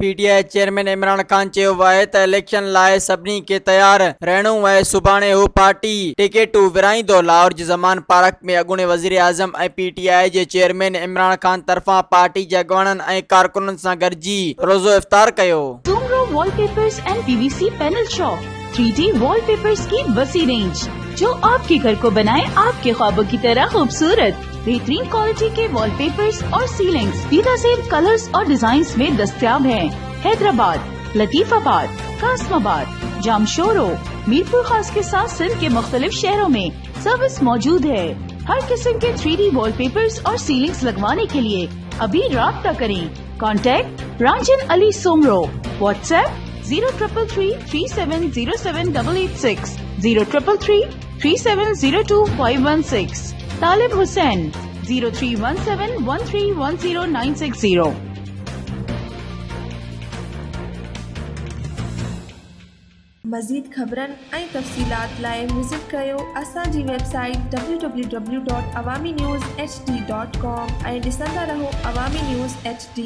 PTI chairman Imran Khan चयो आहे त इलेक्शन लाइ सभिनी खे तयार रहणो ऐं सुभाणे हू पार्टी टिकेटूं विराईंदो। लाहौर जे ज़मान पार्क में अॻूणे वज़ीर आज़म ऐं PTI जे चेयरमैन इमरान खान तरफ़ां पार्टी जे अॻवाननि ऐं कारकुननि सां गॾिजी रोज़ो इफ्तार कयो। Soomro wallpapers and PVC panel shop 3D wallpapers की वसी रेंज जो आपके घर को बनाए आपके ख्वाबों की तरह खूबसूरत। बेहतरीन क्वालिटी के वॉलपेपर्स और सीलिंग्स बेहतरीन कलर्स और डिजाइन्स में दस्तयाब हैं। हैदराबाद, लतीफाबाद, कासमाबाद, जामशोरो, मीरपुर खास के साथ सिंध के मुख्तलिफ शहरों में सर्विस मौजूद है। हर किस्म के 3D वॉलपेपर्स और सीलिंग्स लगवाने के लिए अभी राब्ता करें। कॉन्टैक्ट रांजन अली सोमरो। व्हाट्सएप 0333370786 03333702 तालिब हुसैन 0317131096 मज़ीद ख़बरन ऐं तफ़सीलात लाइ विज़िट कयो असांजी वेबसाइट www.awamiNewsHD.com ऐं ॾिसंदा रहो अवामी न्यूज़ HD।